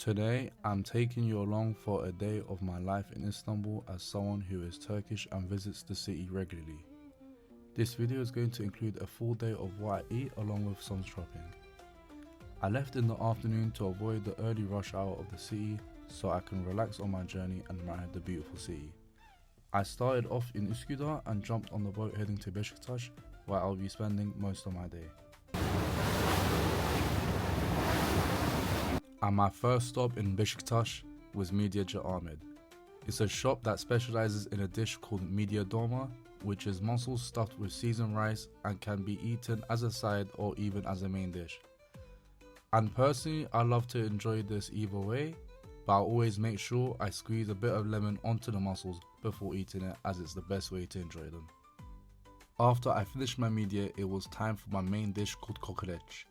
Today, I'm taking you along for a day of my life in Istanbul as someone who is Turkish and visits the city regularly. This video is going to include a full day of what I eat along with some shopping. I left in the afternoon to avoid the early rush hour of the city so I can relax on my journey and admire the beautiful city. I started off in Uskudar and jumped on the boat heading to Besiktas, where I'll be spending most of my day. And my first stop in Besiktas was Midyeci Ahmed. It's a shop that specializes in a dish called midye dolma, which is mussels stuffed with seasoned rice and can be eaten as a side or even as a main dish. And personally, I love to enjoy this either way, but I'll always make sure I squeeze a bit of lemon onto the mussels before eating it, as it's the best way to enjoy them. After I finished my midye, it was time for my main dish called kokoreç,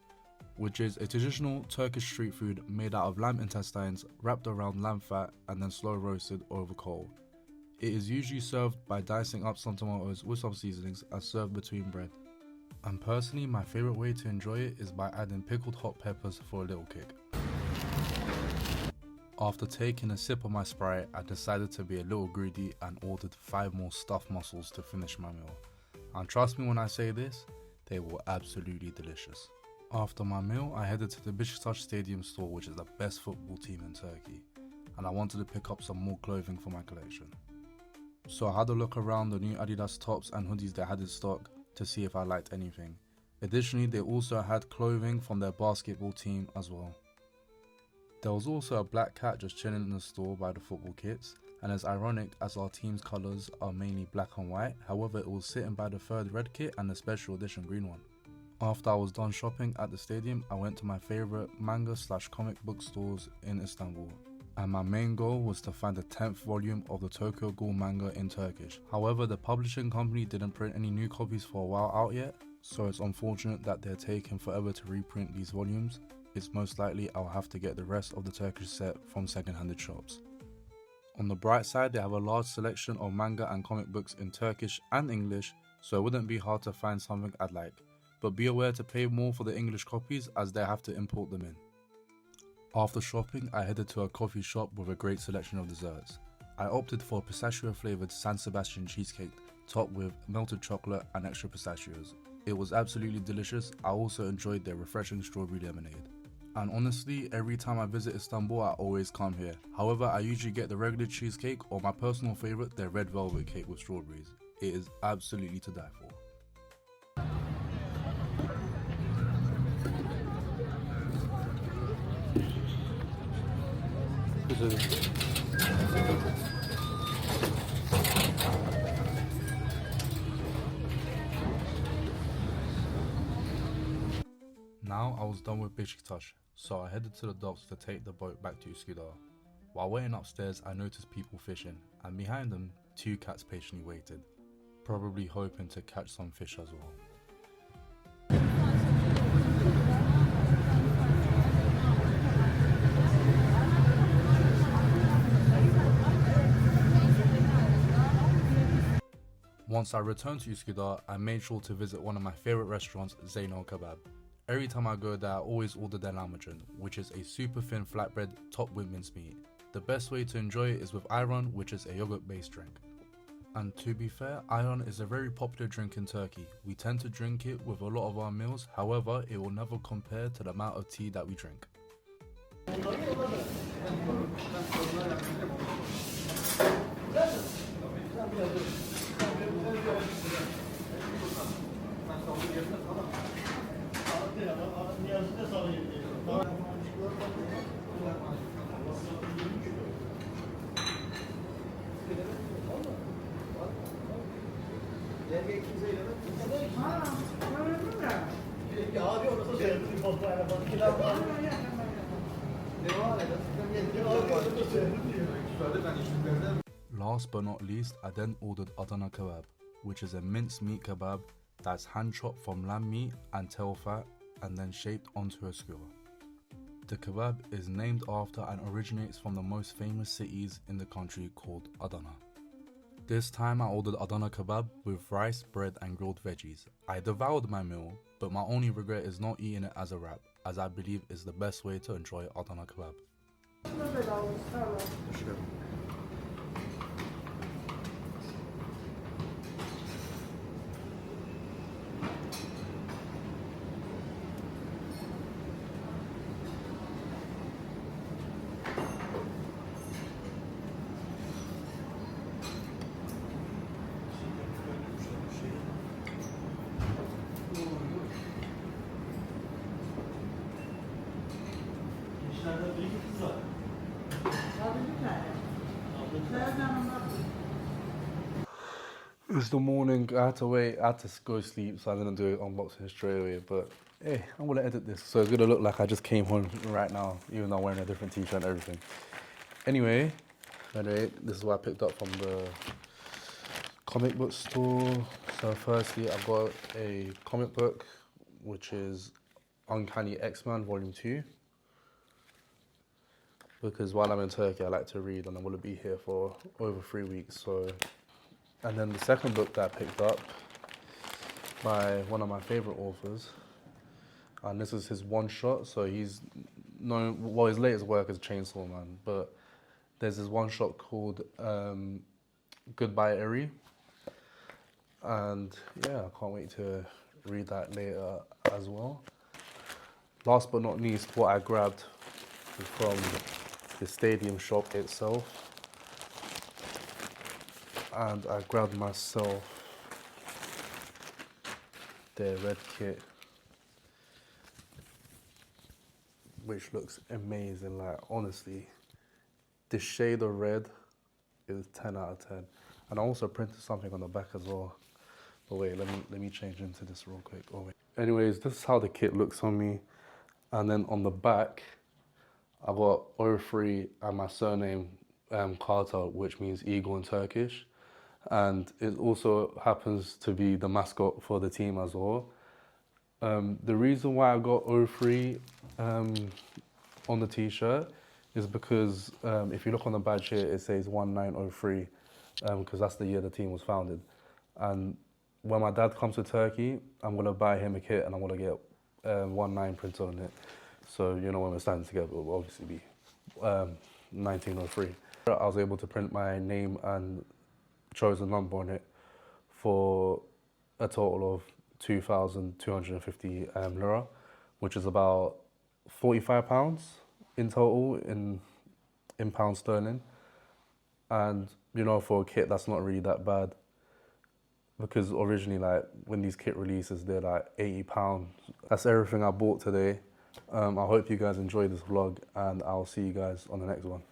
which is a traditional Turkish street food made out of lamb intestines wrapped around lamb fat and then slow roasted over coal. It is usually served by dicing up some tomatoes with some seasonings and served between bread. And personally, my favourite way to enjoy it is by adding pickled hot peppers for a little kick. After taking a sip of my Sprite, I decided to be a little greedy and ordered 5 more stuffed mussels to finish my meal. And trust me when I say this, they were absolutely delicious. After my meal, I headed to the Besiktas Stadium store, which is the best football team in Turkey, and I wanted to pick up some more clothing for my collection. So I had a look around the new Adidas tops and hoodies they had in stock to see if I liked anything. Additionally, they also had clothing from their basketball team as well. There was also a black cat just chilling in the store by the football kits, and it's ironic as our team's colours are mainly black and white, however it was sitting by the third red kit and the special edition green one. After I was done shopping at the stadium, I went to my favourite manga/comic book stores in Istanbul, and my main goal was to find the 10th volume of the Tokyo Ghoul manga in Turkish. However, the publishing company didn't print any new copies for a while out yet, so it's unfortunate that they're taking forever to reprint these volumes. It's most likely I'll have to get the rest of the Turkish set from second-handed shops. On the bright side, they have a large selection of manga and comic books in Turkish and English, so it wouldn't be hard to find something I'd like. But be aware to pay more for the English copies as they have to import them in. After shopping, I headed to a coffee shop with a great selection of desserts. I opted for a pistachio flavoured San Sebastian cheesecake topped with melted chocolate and extra pistachios. It was absolutely delicious. I also enjoyed their refreshing strawberry lemonade. And honestly, every time I visit Istanbul, I always come here. However, I usually get the regular cheesecake or my personal favourite, their red velvet cake with strawberries. It is absolutely to die for. Now I was done with Besiktas, so I headed to the docks to take the boat back to Uskudar. While waiting upstairs, I noticed people fishing, and behind them, 2 cats patiently waited, probably hoping to catch some fish as well. Once I returned to Uskudar, I made sure to visit one of my favourite restaurants, Zeynel Kebab. Every time I go there, I always order their lahmacun, which is a super thin flatbread topped with mincemeat. The best way to enjoy it is with ayran, which is a yogurt based drink. And to be fair, ayran is a very popular drink in Turkey. We tend to drink it with a lot of our meals, however, it will never compare to the amount of tea that we drink. Last but not least, I then ordered Adana kebab, which is a minced meat kebab that's hand chopped from lamb meat and tail fat and then shaped onto a skewer. The kebab is named after and originates from the most famous cities in the country called Adana. This time I ordered Adana kebab with rice, bread and grilled veggies. I devoured my meal, but my only regret is not eating it as a wrap, as I believe it's the best way to enjoy Adana kebab. Sure. It was the morning. I had to wait. I had to go sleep, so I didn't do it unboxing straight away. But hey, I'm gonna edit this, so it's gonna look like I just came home right now, even though I'm wearing a different t-shirt and everything. Anyway, this is what I picked up from the comic book store. So firstly, I got a comic book, which is Uncanny X-Men Volume 2. Because while I'm in Turkey, I like to read, and I'm gonna be here for over 3 weeks. So, and then the second book that I picked up by one of my favorite authors, and this is his one shot. So he's known. Well, his latest work is Chainsaw Man, but there's this one shot called Goodbye Eri, and yeah, I can't wait to read that later as well. Last but not least, what I grabbed from the stadium shop itself, and I grabbed myself their red kit, which looks amazing. Like, honestly, the shade of red is 10 out of 10. And I also printed something on the back as well. But wait, let me change into this real quick. Oh wait. Anyways, this is how the kit looks on me. And then on the back, I got Orifree and my surname, Carter, which means eagle in Turkish. And it also happens to be the mascot for the team as well. The reason why I got Orifree on the t-shirt is because if you look on the badge here, it says 1903, because that's the year the team was founded. And when my dad comes to Turkey, I'm gonna buy him a kit and I'm gonna get 19 printed on it. So, you know, when we're standing together, it will obviously be 1903. I was able to print my name and chosen number on it for a total of 2,250 lira, which is about £45 in total in pounds sterling. And you know, for a kit, that's not really that bad, because originally, like, when these kit releases, they're like £80. That's everything I bought today. I hope you guys enjoyed this vlog, and I'll see you guys on the next one.